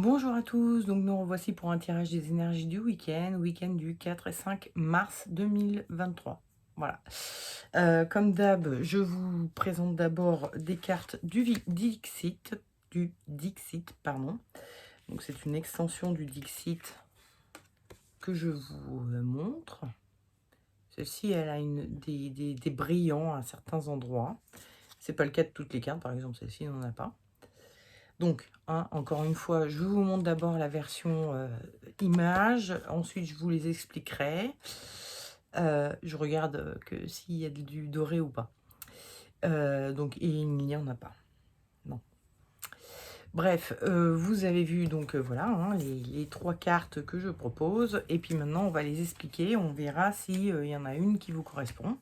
Bonjour à tous, donc nous revoici pour un tirage des énergies du week-end du 4 et 5 mars 2023. Voilà. Comme d'hab, je vous présente d'abord des cartes du Dixit, pardon. Donc c'est une extension du Dixit que je vous montre. Celle-ci, elle a des brillants à certains endroits. C'est pas le cas de toutes les cartes, par exemple celle-ci n'en a pas. Donc, encore une fois, je vous montre d'abord la version image, ensuite je vous les expliquerai. Je regarde que s'il y a du doré ou pas. Donc, et il n'y en a pas. Non. Bref, vous avez vu donc voilà les trois cartes que je propose. Et puis maintenant, on va les expliquer. On verra s'il y en a une qui vous correspond.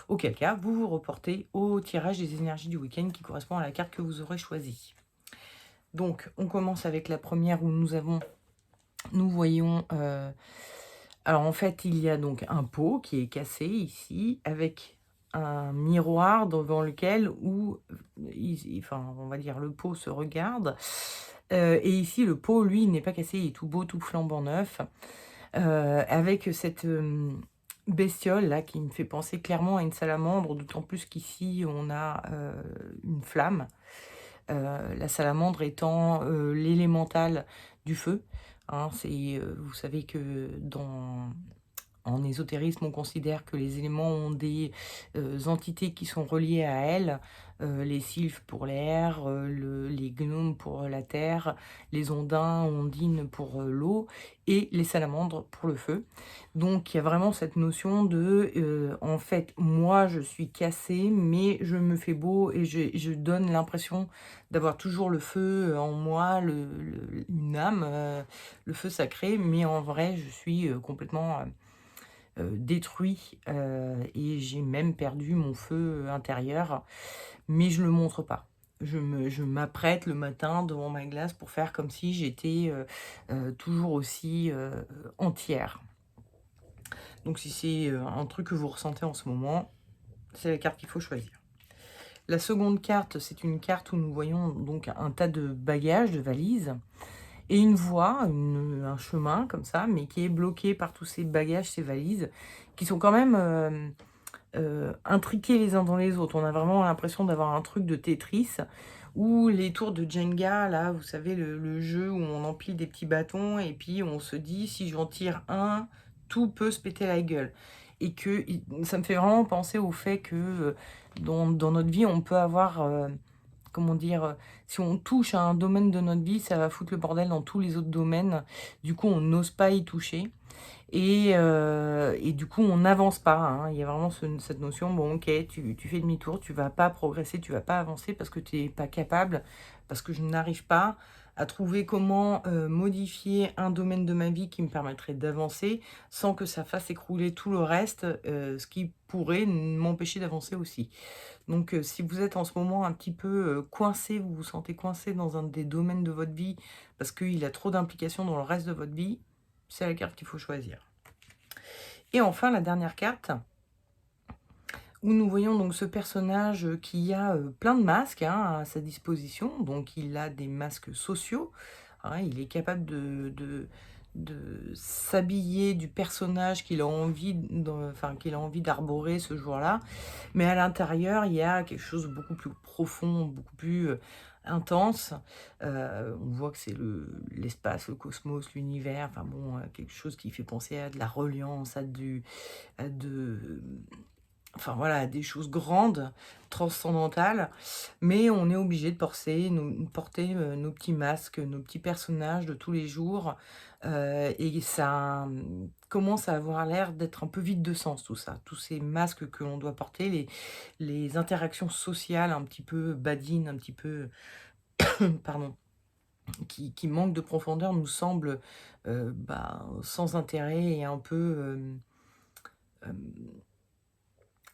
Auquel cas, vous vous reportez au tirage des énergies du week-end qui correspond à la carte que vous aurez choisie. Donc, on commence avec la première où nous voyons... alors, en fait, il y a donc un pot qui est cassé ici, avec un miroir devant lequel, enfin, on va dire, le pot se regarde. Et ici, le pot, lui, il n'est pas cassé, il est tout beau, tout flambant neuf. Avec cette bestiole, là, qui me fait penser clairement à une salamandre, d'autant plus qu'ici, on a une flamme. La salamandre étant l'élémental du feu. Hein, vous savez que en ésotérisme, on considère que les éléments ont des entités qui sont reliées à elles. Les sylphes pour l'air, les gnomes pour la terre, les ondines pour l'eau et les salamandres pour le feu. Donc il y a vraiment cette notion de, en fait, moi je suis cassée, mais je me fais beau et je donne l'impression d'avoir toujours le feu en moi, une âme, le feu sacré, mais en vrai je suis complètement détruit et j'ai même perdu mon feu intérieur, mais je le montre pas. Je m'apprête le matin devant ma glace pour faire comme si j'étais toujours aussi entière. Donc si c'est un truc que vous ressentez en ce moment, c'est la carte qu'il faut choisir. La seconde carte, c'est une carte où nous voyons donc un tas de bagages, de valises, et une voie, un chemin comme ça, mais qui est bloqué par tous ces bagages, ces valises, qui sont quand même intriqués les uns dans les autres. On a vraiment l'impression d'avoir un truc de Tetris, ou les tours de Jenga, là, vous savez, le jeu où on empile des petits bâtons, et puis on se dit, si j'en tire un, tout peut se péter la gueule. Et que ça me fait vraiment penser au fait que dans notre vie, on peut avoir... comment dire, si on touche à un domaine de notre vie, ça va foutre le bordel dans tous les autres domaines. Du coup, on n'ose pas y toucher. Et du coup, on n'avance pas. Hein. Il y a vraiment cette notion, bon, ok, tu fais demi-tour, tu vas pas progresser, tu vas pas avancer parce que tu n'es pas capable, parce que je n'arrive pas à trouver comment modifier un domaine de ma vie qui me permettrait d'avancer sans que ça fasse écrouler tout le reste, ce qui pourrait m'empêcher d'avancer aussi. Donc, si vous êtes en ce moment un petit peu coincé, vous vous sentez coincé dans un des domaines de votre vie parce qu'il a trop d'implications dans le reste de votre vie, c'est la carte qu'il faut choisir. Et enfin, la dernière carte, où nous voyons donc ce personnage qui a plein de masques à sa disposition. Donc, il a des masques sociaux. Hein, il est capable de s'habiller du personnage qu'il a envie d'arborer ce jour-là. Mais à l'intérieur, il y a quelque chose de beaucoup plus profond, beaucoup plus intense. On voit que c'est l'espace, le cosmos, l'univers, enfin bon, quelque chose qui fait penser à de la reliance, enfin voilà, à des choses grandes, transcendantales, mais on est obligé de porter nos petits masques, nos petits personnages de tous les jours, et ça commence à avoir l'air d'être un peu vide de sens tout ça. Tous ces masques que l'on doit porter, les interactions sociales un petit peu badines, un petit peu pardon, qui manquent de profondeur nous semblent sans intérêt et un peu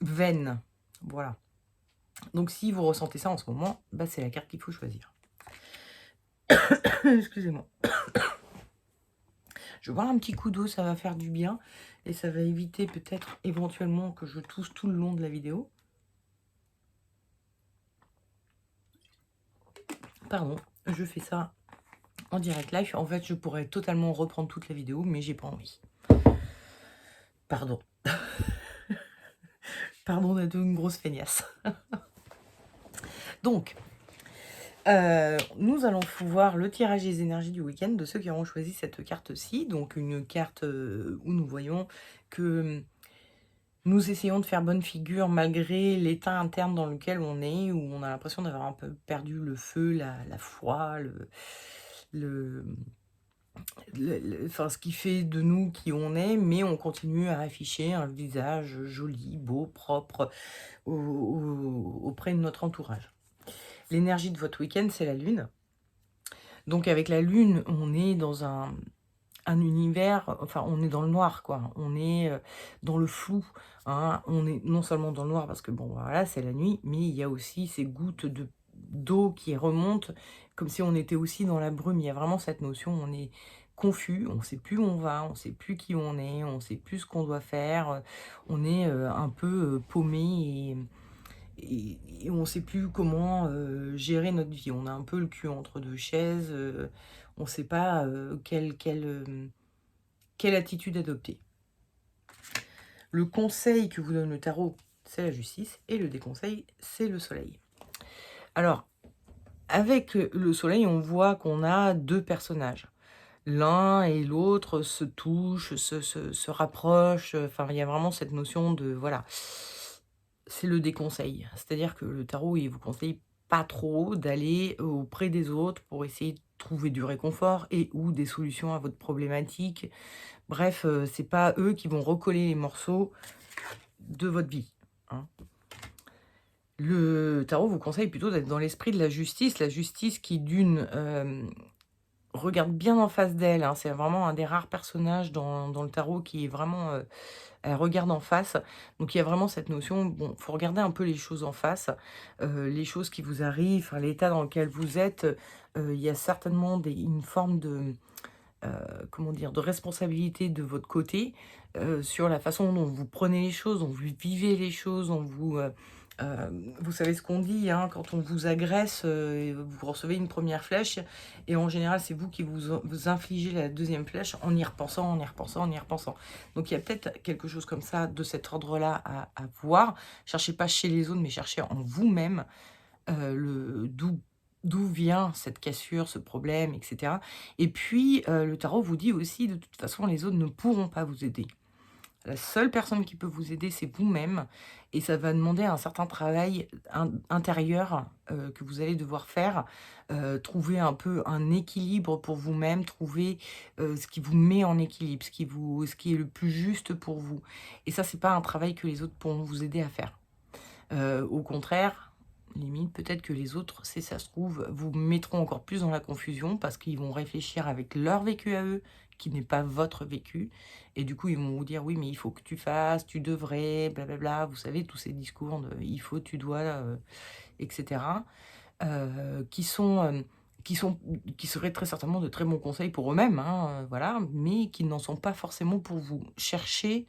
vaines. Voilà. Donc si vous ressentez ça en ce moment, c'est la carte qu'il faut choisir. Excusez-moi. Je vais boire un petit coup d'eau, ça va faire du bien. Et ça va éviter peut-être éventuellement que je tousse tout le long de la vidéo. Pardon, je fais ça en direct live. En fait, je pourrais totalement reprendre toute la vidéo, mais j'ai pas envie. Pardon. Pardon d'être une grosse feignasse. Donc, nous allons voir le tirage des énergies du week-end de ceux qui auront choisi cette carte-ci. Donc, une carte où nous voyons que nous essayons de faire bonne figure malgré l'état interne dans lequel on est, où on a l'impression d'avoir un peu perdu le feu, la foi, enfin, ce qui fait de nous qui on est, mais on continue à afficher un visage joli, beau, propre auprès de notre entourage. L'énergie de votre week-end, c'est la lune. Donc avec la lune, on est dans un univers, enfin on est dans le noir, quoi. On est dans le flou. Hein. On est non seulement dans le noir parce que bon, voilà, c'est la nuit, mais il y a aussi ces gouttes d'eau qui remontent, comme si on était aussi dans la brume. Il y a vraiment cette notion, on est confus, on ne sait plus où on va, on ne sait plus qui on est, on ne sait plus ce qu'on doit faire. On est un peu paumé et on ne sait plus comment gérer notre vie. On a un peu le cul entre deux chaises, on ne sait pas quelle attitude adopter. Le conseil que vous donne le tarot, c'est la justice, et le déconseil, c'est le soleil. Alors, avec le soleil, on voit qu'on a deux personnages. L'un et l'autre se touchent, se rapprochent, enfin, il y a vraiment cette notion de, voilà, c'est le déconseil. C'est-à-dire que le tarot, il vous conseille pas trop d'aller auprès des autres pour essayer de trouver du réconfort et ou des solutions à votre problématique. Bref, c'est pas eux qui vont recoller les morceaux de votre vie. Hein. Le tarot vous conseille plutôt d'être dans l'esprit de la justice qui d'une regarde bien en face d'elle. Hein. C'est vraiment un des rares personnages dans le tarot qui est vraiment... elle regarde en face. Donc il y a vraiment cette notion, bon, il faut regarder un peu les choses en face, les choses qui vous arrivent, enfin, l'état dans lequel vous êtes. Il y a certainement une forme de... comment dire, de responsabilité de votre côté sur la façon dont vous prenez les choses, dont vous vivez les choses, dont vous savez ce qu'on dit, hein, quand on vous agresse, vous recevez une première flèche, et en général, c'est vous qui vous infligez la deuxième flèche en y repensant, en y repensant, en y repensant. Donc, il y a peut-être quelque chose comme ça, de cet ordre-là à voir. Cherchez pas chez les autres, mais cherchez en vous-même d'où vient cette cassure, ce problème, etc. Et puis, le tarot vous dit aussi, de toute façon, les autres ne pourront pas vous aider. La seule personne qui peut vous aider, c'est vous-même. Et ça va demander un certain travail intérieur que vous allez devoir faire. Trouver un peu un équilibre pour vous-même. Trouver ce qui vous met en équilibre, ce qui est le plus juste pour vous. Et ça, c'est pas un travail que les autres pourront vous aider à faire. Au contraire, limite, peut-être que les autres, si ça se trouve, vous mettront encore plus dans la confusion parce qu'ils vont réfléchir avec leur vécu à eux, qui n'est pas votre vécu. Et du coup, ils vont vous dire, oui, mais il faut que tu fasses, tu devrais, blablabla. Vous savez, tous ces discours de il faut, tu dois, etc. Qui seraient très certainement de très bons conseils pour eux-mêmes, hein, voilà, mais qui n'en sont pas forcément pour vous. Cherchez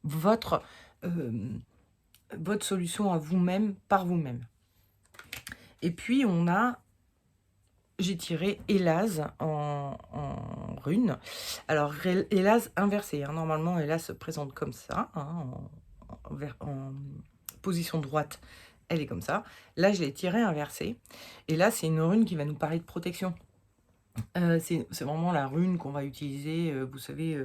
votre solution à vous-même, par vous-même. Et puis, j'ai tiré Hélas en rune. Alors, Hélas inversé. Hein. Normalement, Hélas se présente comme ça, hein, en position droite. Elle est comme ça. Là, je l'ai tiré inversé. Et là, c'est une rune qui va nous parler de protection. C'est vraiment la rune qu'on va utiliser, vous savez...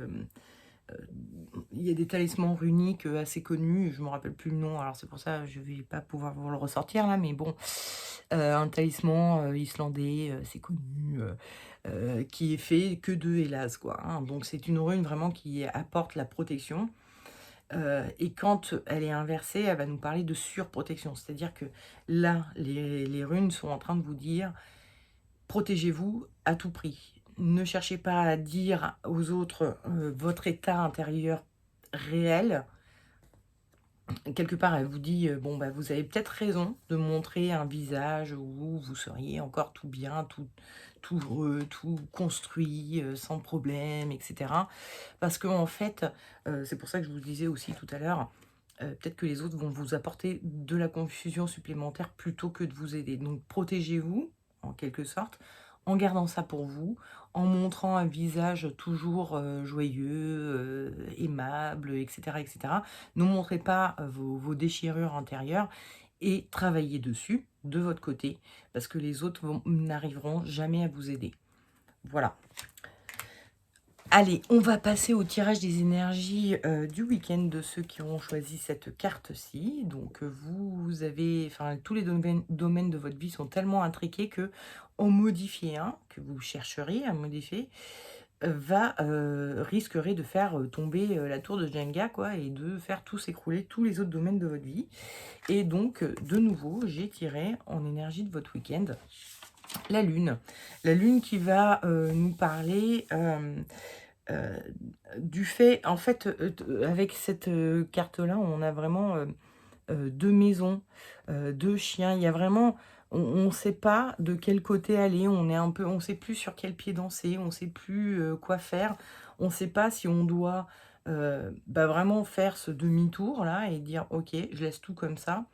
il y a des talismans runiques assez connus, je ne me rappelle plus le nom, alors c'est pour ça que je ne vais pas pouvoir vous le ressortir là, mais bon, un talisman islandais, c'est connu, qui est fait que de Hélas, quoi. Hein. Donc c'est une rune vraiment qui apporte la protection. Et quand elle est inversée, elle va nous parler de surprotection. C'est-à-dire que là, les runes sont en train de vous dire, protégez-vous à tout prix. Ne cherchez pas à dire aux autres votre état intérieur réel. Quelque part, elle vous dit, bon, bah, vous avez peut-être raison de montrer un visage où vous seriez encore tout bien, tout construit, sans problème, etc. Parce qu'en fait, c'est pour ça que je vous disais aussi tout à l'heure, peut-être que les autres vont vous apporter de la confusion supplémentaire plutôt que de vous aider. Donc, protégez-vous, en quelque sorte, en gardant ça pour vous, en montrant un visage toujours, joyeux, aimable, et cetera. Ne montrez pas, vos déchirures intérieures et travaillez dessus, de votre côté, parce que les autres n'arriveront jamais à vous aider. Voilà. Allez, on va passer au tirage des énergies du week-end de ceux qui ont choisi cette carte-ci. Donc, vous avez, enfin, tous les domaines de votre vie sont tellement intriqués que en modifier un, que vous chercherez à modifier, risquerait de faire tomber la tour de Jenga, quoi, et de faire tout s'écrouler, tous les autres domaines de votre vie. Et donc, de nouveau, j'ai tiré en énergie de votre week-end la Lune. La Lune qui va nous parler du fait, en fait, avec cette carte-là, on a vraiment 2 maisons, 2 chiens. Il y a vraiment, on ne sait pas de quel côté aller. On est un peu, on sait plus sur quel pied danser. On sait plus quoi faire. On ne sait pas si on doit vraiment faire ce demi-tour là et dire ok, je laisse tout comme ça,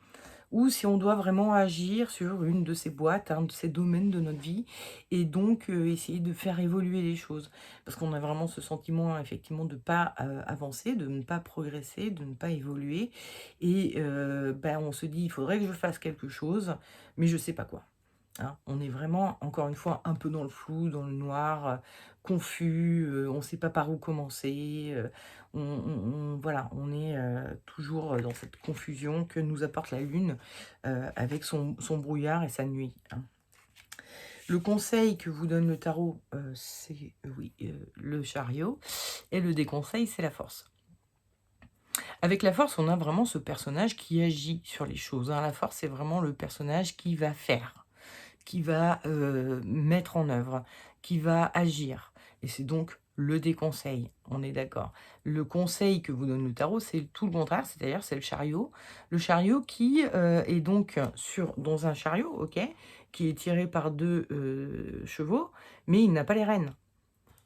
ou si on doit vraiment agir sur une de ces boîtes, un de ces domaines de notre vie, et donc essayer de faire évoluer les choses. Parce qu'on a vraiment ce sentiment, effectivement, de ne pas avancer, de ne pas progresser, de ne pas évoluer. Et on se dit, il faudrait que je fasse quelque chose, mais je ne sais pas quoi. Hein. On est vraiment, encore une fois, un peu dans le flou, dans le noir, confus, on ne sait pas par où commencer. Voilà, on est toujours dans cette confusion que nous apporte la Lune avec son brouillard et sa nuit. Hein. Le conseil que vous donne le tarot, c'est oui, le chariot, et le déconseil, c'est la force. Avec la force, on a vraiment ce personnage qui agit sur les choses. Hein. La force, c'est vraiment le personnage qui va faire, qui va mettre en œuvre, qui va agir. Et c'est donc le déconseil, on est d'accord. Le conseil que vous donne le tarot, c'est tout le contraire, c'est-à-dire c'est le chariot. Le chariot qui est donc dans un chariot, ok, qui est tiré par 2 chevaux, mais il n'a pas les rênes.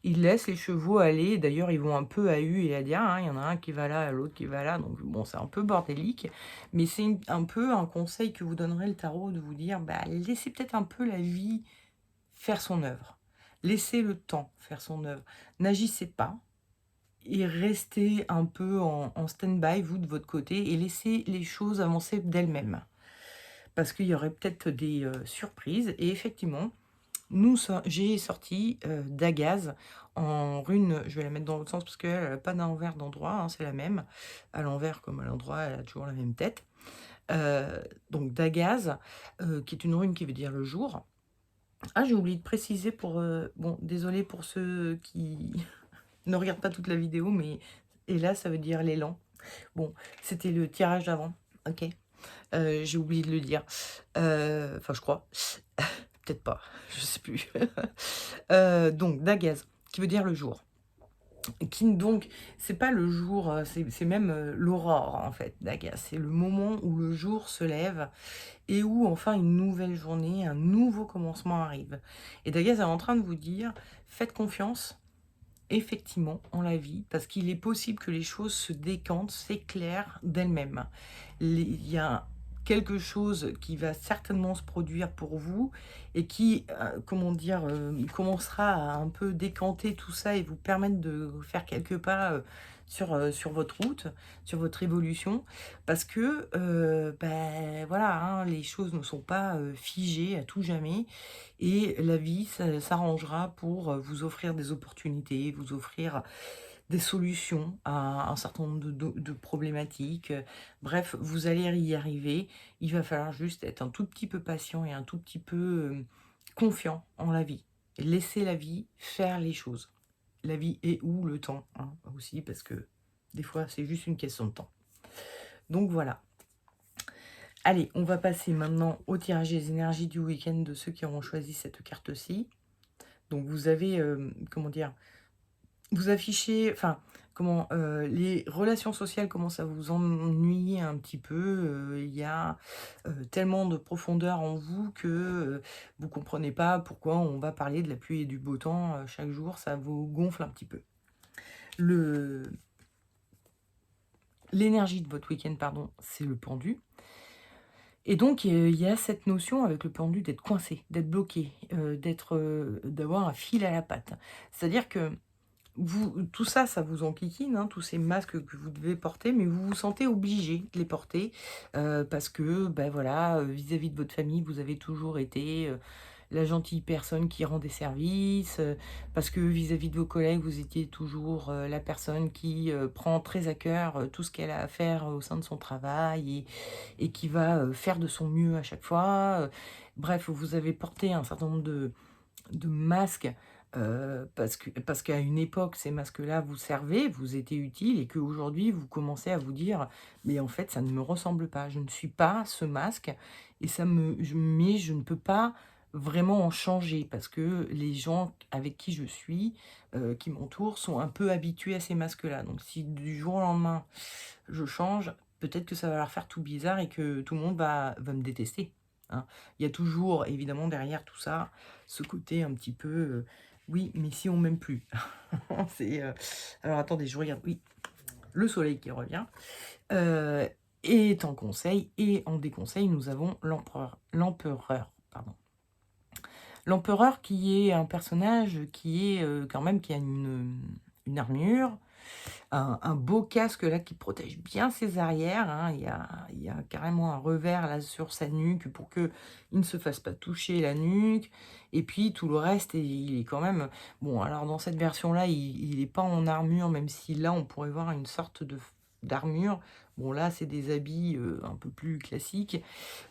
Il laisse les chevaux aller, d'ailleurs ils vont un peu à U et à dia, hein. Il y en a un qui va là, l'autre qui va là, donc bon, c'est un peu bordélique, mais c'est un peu un conseil que vous donnerait le tarot, de vous dire, laissez peut-être un peu la vie faire son œuvre. Laissez le temps faire son œuvre. N'agissez pas et restez un peu en stand-by, vous, de votre côté, et laissez les choses avancer d'elles-mêmes. Parce qu'il y aurait peut-être des surprises, et effectivement, j'ai sorti Dagaz en rune, je vais la mettre dans l'autre sens parce qu'elle n'a pas d'envers d'endroit, hein, c'est la même. À l'envers comme à l'endroit, elle a toujours la même tête. Donc Dagaz, qui est une rune qui veut dire le jour. Ah, j'ai oublié de préciser pour... bon, désolé pour ceux qui ne regardent pas toute la vidéo, mais... Et là, ça veut dire l'élan. Bon, c'était le tirage d'avant, ok. J'ai oublié de le dire. Enfin, je crois. Peut-être pas, je sais plus. Donc Dagaz, qui veut dire le jour. Qui donc, c'est pas le jour, c'est même l'aurore en fait, Dagaz. C'est le moment où le jour se lève et où enfin une nouvelle journée, un nouveau commencement arrive. Et Dagaz est en train de vous dire, faites confiance, effectivement, en la vie, parce qu'il est possible que les choses se décantent, s'éclairent d'elles-mêmes. Il y a quelque chose qui va certainement se produire pour vous et qui, comment dire, commencera à un peu décanter tout ça et vous permettre de faire quelques pas sur votre route, sur votre évolution, parce que voilà, hein, les choses ne sont pas figées à tout jamais, et la vie s'arrangera pour vous offrir des opportunités, vous offrir des solutions à un certain nombre de problématiques. Bref, vous allez y arriver. Il va falloir juste être un tout petit peu patient et un tout petit peu confiant en la vie. Et laisser la vie faire les choses. La vie est où le temps, hein, aussi, parce que des fois, c'est juste une question de temps. Donc voilà. Allez, on va passer maintenant au tirage des énergies du week-end de ceux qui auront choisi cette carte-ci. Donc vous avez, comment dire, vous affichez, enfin, comment, les relations sociales commencent à vous ennuyer un petit peu. Il y a tellement de profondeur en vous que vous comprenez pas pourquoi on va parler de la pluie et du beau temps chaque jour. Ça vous gonfle un petit peu. L'énergie de votre week-end, pardon, c'est le pendu. Et donc, il y a cette notion avec le pendu d'être coincé, d'être bloqué, d'avoir un fil à la patte. C'est-à-dire que vous tout ça, ça vous enquiquine, hein, tous ces masques que vous devez porter, mais vous vous sentez obligé de les porter, parce que, ben voilà, vis-à-vis de votre famille, vous avez toujours été, la gentille personne qui rend des services, parce que vis-à-vis de vos collègues, vous étiez toujours, la personne qui, prend très à cœur, tout ce qu'elle a à faire au sein de son travail et qui va, faire de son mieux à chaque fois, bref, vous avez porté un certain nombre de masques, parce qu'à une époque, ces masques-là vous servaient, vous étaient utiles et qu'aujourd'hui, vous commencez à vous dire: «Mais en fait, ça ne me ressemble pas. Je ne suis pas ce masque et ça me je mais je ne peux pas vraiment en changer» parce que les gens avec qui je suis, qui m'entourent, sont un peu habitués à ces masques-là. Donc si du jour au lendemain, je change, peut-être que ça va leur faire tout bizarre et que tout le monde va me détester, hein. Il y a toujours évidemment derrière tout ça, ce côté un petit peu, «Oui, mais si on m'aime plus». C'est, alors attendez, je regarde, oui, le soleil qui revient, heu et en conseil et en déconseil, nous avons l'empereur, pardon. L'empereur qui est un personnage qui est, quand même qui a une armure, un beau casque là qui protège bien ses arrières, hein. Il y a carrément un revers là sur sa nuque pour qu'il ne se fasse pas toucher la nuque et puis tout le reste et il est quand même bon alors dans cette version-là, il est pas en armure même si là on pourrait voir une sorte d'armure. Bon là, c'est des habits, un peu plus classiques,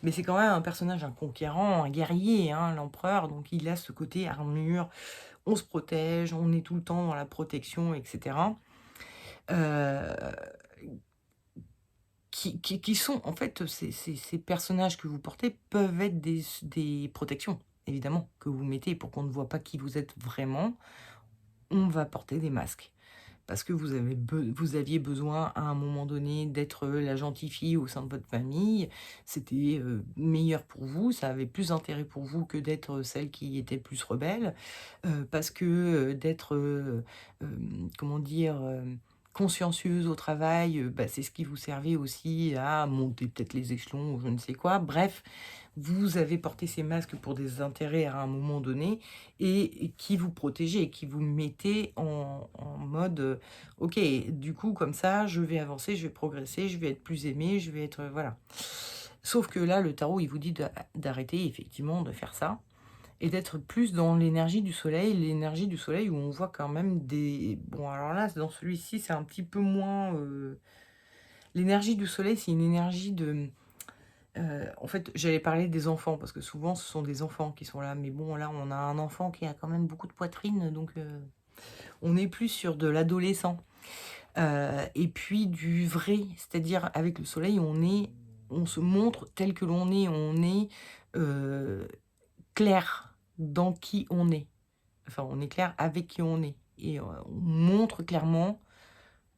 mais c'est quand même un personnage, un conquérant, un guerrier, hein, l'empereur, donc il a ce côté armure, on se protège, on est tout le temps dans la protection et cetera. Heu, qui sont en fait, ces personnages que vous portez peuvent être des protections, évidemment, que vous mettez pour qu'on ne voit pas qui vous êtes vraiment. On va porter des masques parce que vous aviez besoin à un moment donné d'être, la gentille fille au sein de votre famille. C'était, meilleur pour vous, ça avait plus d'intérêt pour vous que d'être, celle qui était plus rebelle, parce que, d'être, comment dire? Consciencieuse au travail, bah, c'est ce qui vous servait aussi à monter peut-être les échelons ou je ne sais quoi. Bref, vous avez porté ces masques pour des intérêts à un moment donné et qui vous protégeaient et qui vous mettaient en mode, «OK, du coup comme ça je vais avancer, je vais progresser, je vais être plus aimée, je vais être, voilà». Sauf que là, le tarot, il vous dit d'arrêter effectivement de faire ça et d'être plus dans l'énergie du soleil où on voit quand même des bon alors là, dans celui-ci, c'est un petit peu moins, l'énergie du soleil, c'est une énergie de, en fait, j'allais parler des enfants parce que souvent ce sont des enfants qui sont là, mais bon là, on a un enfant qui a quand même beaucoup de poitrine donc on est plus sur de l'adolescent, et puis du vrai, c'est-à-dire avec le soleil, on se montre tel que l'on est, on est, heu, clair dans qui on est. Enfin, on est clair avec qui on est et on montre clairement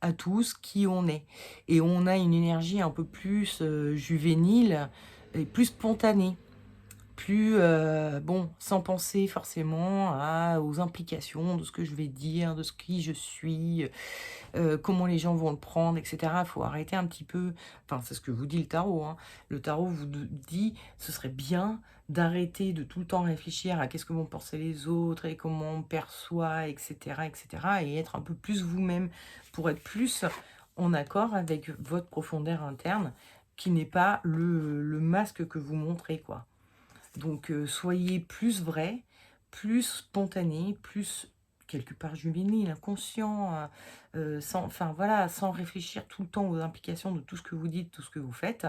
à tous qui on est et on a une énergie un peu plus, juvénile et plus spontanée, plus, bon, sans penser forcément aux implications de ce que je vais dire, de ce qui je suis, comment les gens vont le prendre et cetera. Il faut arrêter un petit peu enfin, c'est ce que vous dit le tarot, hein. Le tarot vous dit: «Ce serait bien d'arrêter de tout le temps réfléchir à qu'est-ce que vont penser les autres et comment on perçoit et cetera et être un peu plus vous-même pour être plus en accord avec votre profondeur interne qui n'est pas le masque que vous montrez, quoi». Donc soyez plus vrai, plus spontané, plus quelque part juvénile, inconscient, sans enfin voilà, sans réfléchir tout le temps aux implications de tout ce que vous dites, tout ce que vous faites.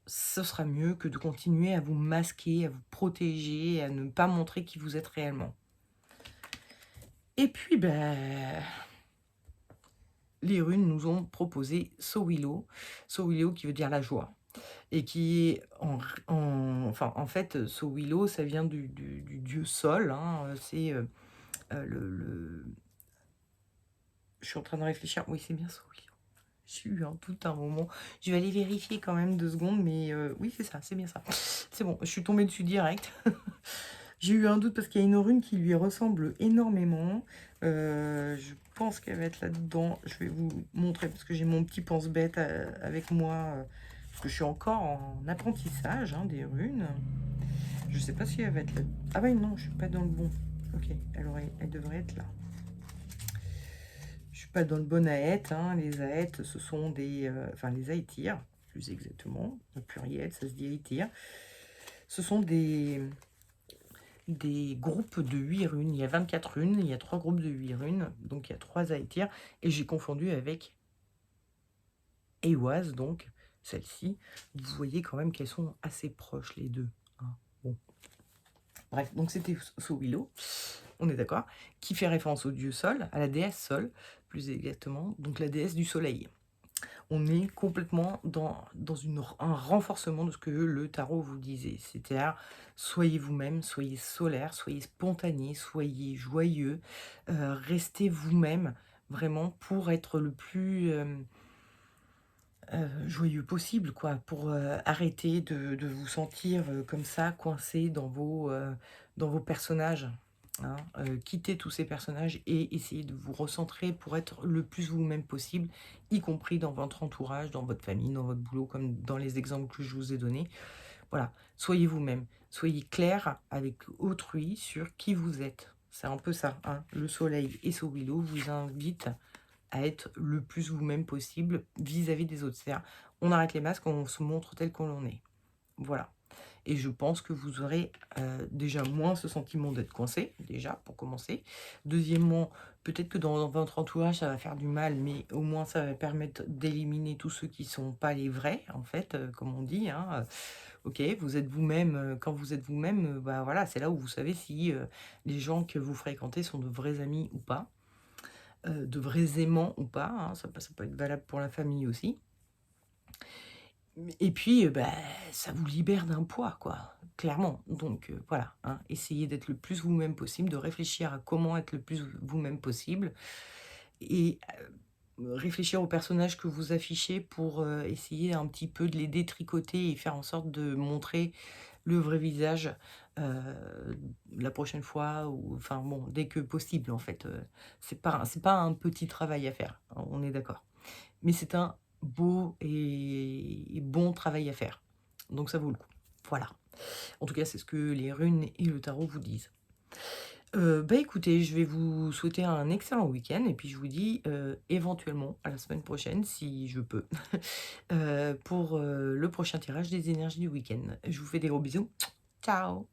Ce sera mieux que de continuer à vous masquer, à vous protéger, à ne pas montrer qui vous êtes réellement. Et puis, ben les runes nous ont proposé Sowilo. Sowilo qui veut dire la joie. Et qui est enfin, en fait, Sowilo, ça vient du dieu Sol, hein, c'est, le je suis en train de réfléchir, oui, c'est bien Sowilo. J'ai eu un doute un moment. Je vais aller vérifier quand même 2 secondes, mais oui, c'est ça, c'est bien ça. C'est bon, je suis tombée dessus direct. J'ai eu un doute parce qu'il y a une rune qui lui ressemble énormément. Je pense qu'elle va être là-dedans. Je vais vous montrer parce que j'ai mon petit pense-bête, avec moi, parce que je suis encore en apprentissage hein, des runes. Je sais pas si elle va être là. Ah ouais, non, je suis pas dans le bon. Ok, elle devrait être là. Je suis pas dans le bon aète. Hein. Les aètes, ce sont des... enfin, les aétires, plus exactement. Le pluriel, ça se dit aétire. Ce sont des groupes de 8 runes. Il y a 24 runes, il y a 3 groupes de 8 runes. Donc, il y a 3 aétires. Et j'ai confondu avec Eoise, donc, celle-ci. Vous voyez quand même qu'elles sont assez proches, les deux. Hein. Bon. Bref, donc c'était Sowilo, on est d'accord, qui fait référence au dieu Sol, à la déesse Sol, plus exactement, donc la déesse du soleil. On est complètement dans un renforcement de ce que le tarot vous disait. C'est-à-dire, soyez vous-même, soyez solaire, soyez spontané, soyez joyeux, restez vous-même, vraiment, pour être le plus joyeux possible, quoi, pour arrêter de vous sentir comme ça, coincé dans vos personnages. Hein, quittez tous ces personnages et essayez de vous recentrer pour être le plus vous-même possible, y compris dans votre entourage, dans votre famille, dans votre boulot, comme dans les exemples que je vous ai donnés. Voilà, soyez vous-même, soyez clair avec autrui sur qui vous êtes. C'est un peu ça, hein. Le soleil et Sowilo vous invitent à être le plus vous-même possible vis-à-vis des autres. C'est-à-dire, on arrête les masques, on se montre tel qu'on est. Voilà. Et je pense que vous aurez déjà moins ce sentiment d'être coincé, déjà, pour commencer. Deuxièmement, peut-être que dans votre entourage, ça va faire du mal, mais au moins, ça va permettre d'éliminer tous ceux qui ne sont pas les vrais, en fait, comme on dit. Hein. Ok, vous êtes vous-même, quand vous êtes vous-même, bah voilà, c'est là où vous savez si les gens que vous fréquentez sont de vrais amis ou pas, de vrais aimants ou pas. Hein. Ça peut être valable pour la famille aussi. Et puis, bah, ça vous libère d'un poids, quoi, clairement. Donc, voilà, hein, essayez d'être le plus vous-même possible, de réfléchir à comment être le plus vous-même possible et réfléchir aux personnages que vous affichez pour essayer un petit peu de les détricoter et faire en sorte de montrer le vrai visage la prochaine fois, ou enfin bon, dès que possible, en fait. C'est pas un petit travail à faire, hein, on est d'accord. Mais c'est un beau et bon travail à faire. Donc ça vaut le coup. Voilà. En tout cas, c'est ce que les runes et le tarot vous disent. Bah écoutez, je vais vous souhaiter un excellent week-end et puis je vous dis éventuellement à la semaine prochaine, si je peux, pour le prochain tirage des énergies du week-end. Je vous fais des gros bisous. Ciao!